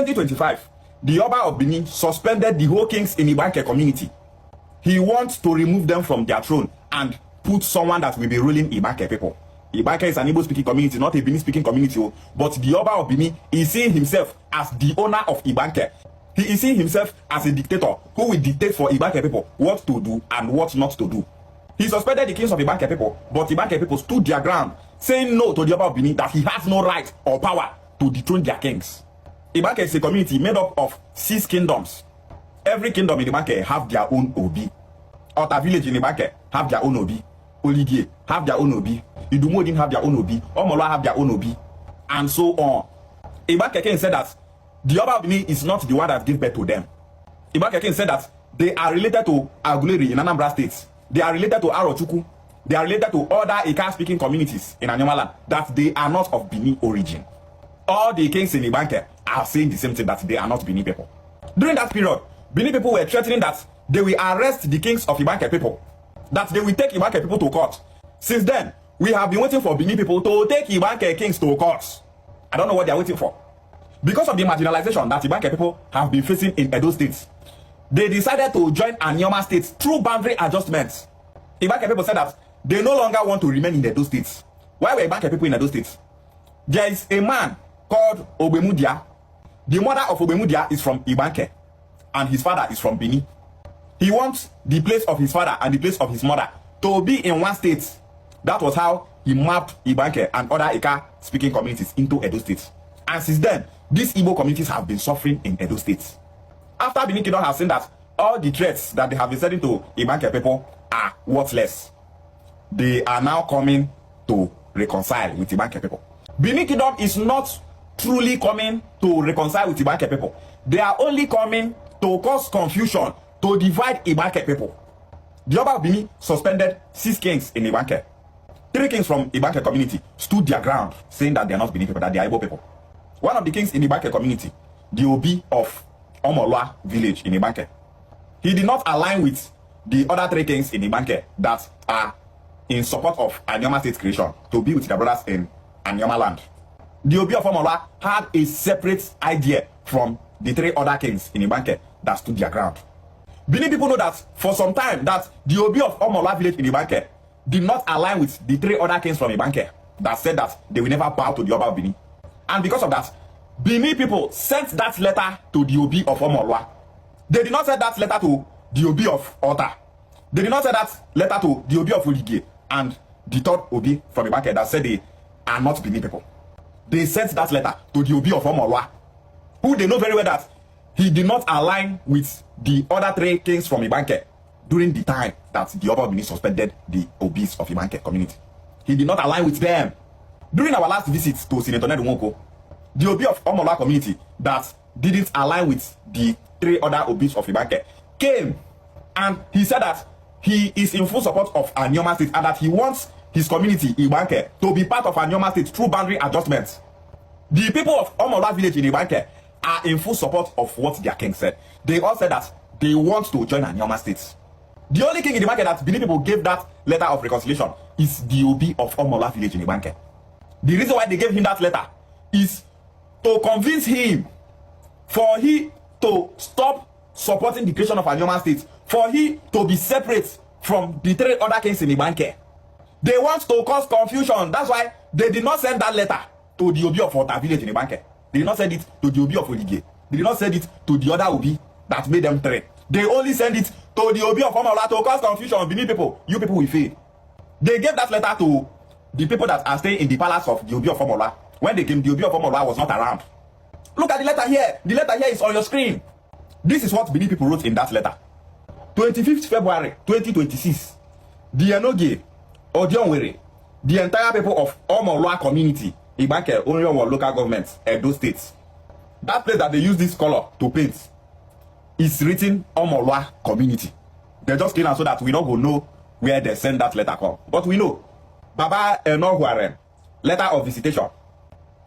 2025, the Oba of Bini suspended the whole kings in Ibanke community. He wants to remove them from their throne and put someone that will be ruling Ibanke people. Ibanke is an Igbo-speaking community, not a Bini-speaking community. But the Oba of Bini is seeing himself as the owner of Ibanke. He is seeing himself as a dictator who will dictate for Ibanke people what to do and what not to do. He suspended the kings of Ibanke people, but Ibanke people stood their ground, saying no to the Oba of Bini, that he has no right or power to dethrone their kings. Ibanke is a community made up of 6 kingdoms. Every kingdom in Ibanke have their own Obi. Ota village in Ibanke have their own Obi. Oligye have their own Obi. Idumodin have their own Obi. Omolwa have their own Obi. And so on. Ibanke king said that the Oba of Bini is not the one that gave birth to them. Ibanke king said that they are related to Aguleri in Anambra State. They are related to Arochukwu. They are related to other Ika-speaking communities in Anyomaland, that they are not of Bini origin. All the kings in Ibanke are saying the same thing, that they are not Bini people. During that period, Bini people were threatening that they will arrest the kings of Ibanke people, that they will take Ibanke people to court. Since then, we have been waiting for Bini people to take Ibanke kings to court. I don't know what they are waiting for. Because of the marginalization that Ibanke people have been facing in Edo State, they decided to join Anyoma State through boundary adjustments. Ibanke people said that they no longer want to remain in Edo State. Why were Ibanke people in Edo State? There is a man called Ogbemudia. The mother of Ogbemudia is from Ibanke, and his father is from Bini. He wants the place of his father and the place of his mother to be in one state. That was how he mapped Ibanke and other Ika-speaking communities into Edo State. And since then, these Igbo communities have been suffering in Edo State. After Bini Kingdom has seen that all the threats that they have been sending to Ibanke people are worthless, they are now coming to reconcile with Ibanke people. Bini Kingdom is not truly coming to reconcile with Ibanke people. They are only coming to cause confusion, to divide Ibanke people. The Oba of Bini suspended 6 kings in Ibanke. 3 kings from Ibanke community stood their ground, saying that they are not Bini people, that they are Igbo people. One of the kings in Ibanke community, the Obi of Omolwa village in Ibanke, he did not align with the other 3 kings in Ibanke that are in support of Anyoma State creation to be with their brothers in Anyoma land. The Obi of Omolwa had a separate idea from the 3 other kings in Ibanke that stood their ground. Bini people know that for some time that the Obi of Omolwa village in Ibanke did not align with the 3 other kings from Ibanke that said that they will never bow to the Oba of Bini. And because of that, Bini people sent that letter to the Obi of Omolwa. They did not send that letter to the Obi of Ota. They did not send that letter to the Obi of Oligye and the 3rd Obi from Ibanke that said they are not Bini people. They sent that letter to the Obi of Omolwa, who they know very well that he did not align with the other 3 kings from Ibanke during the time that the Oba of Bini suspended the Obis of Ibanke community. He did not align with them. During our last visit to Senator Nedumoko, the Obi of Omolwa community that didn't align with the 3 other Obis of Ibanke came, and he said that he is in full support of Anyoma State and that he wants his community, Ibanke, to be part of Anyoma State through boundary adjustments. The people of Omolwa village in Ibanke are in full support of what their king said. They all said that they want to join Anyoma State. The only king in Ibanke that Bini people gave that letter of reconciliation is the Obi of Omolwa village in Ibanke. The reason why they gave him that letter is to convince him for he to stop supporting the creation of Anyoma State, for he to be separate from the 3 other kings in Ibanke. They want to cause confusion. That's why they did not send that letter to the Obi of Ota village in Ibanke. They did not send it to the Obi of Oligye. They did not send it to the other Obi that made them 3. They only send it to the Obi of Omolwa to cause confusion. Bini people, you people will fail. They gave that letter to the people that are staying in the palace of the Obi of Omolwa. When they came, the Obi of Omolwa was not around. Look at the letter here. The letter here is on your screen. This is what Bini people wrote in that letter. 25th February 2026. The Enoge, Odionwere, the entire people of Omolwa community, Ibanke, Onyowo local government, Edo State. That place that they use this color to paint is written Omolwa community. They just clean out so that we don't go know where they send that letter from. But we know. Baba Enohuaren, letter of visitation.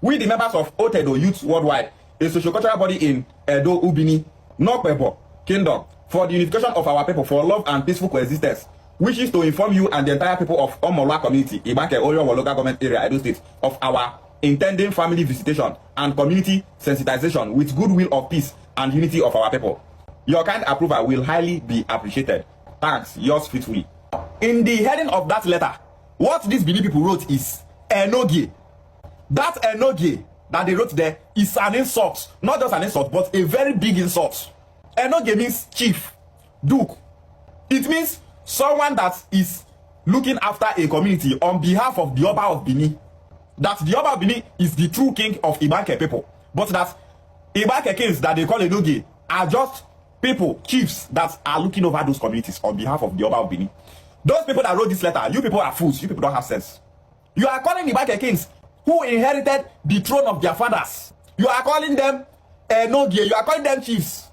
We, the members of Otedo Youth Worldwide, a socio-cultural body in Edo Ubini, Nokpebo Kingdom, for the unification of our people for love and peaceful coexistence, wishes to inform you and the entire people of Omolwa community, Ibanke, Onyowo local government area, Edo State, of our intending family visitation and community sensitization with goodwill of peace and unity of our people. Your kind approval will highly be appreciated. Thanks, yours faithfully. In the heading of that letter, what these Bini people wrote is Enoge. That Enoge that they wrote there is an insult. Not just an insult, but a very big insult. Enoge means chief, duke. It means someone that is looking after a community on behalf of the Oba of Bini. That the Oba of Bini is the true king of Ibanke people. But that Ibanke kings that they call Enoge are just people, chiefs that are looking over those communities on behalf of the Oba of Bini. Those people that wrote this letter, you people are fools. You people don't have sense. You are calling Ibanke kings who inherited the throne of their fathers. You are calling them Enoge. You are calling them chiefs.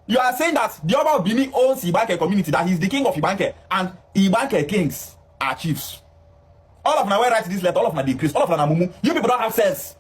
You are saying that the Oba of Bini owns Ibanke community, that he's the king of Ibanke, and Ibanke kings are chiefs. All of them write this letter, all of them are decreased, all of them are mumu. You people don't have sense.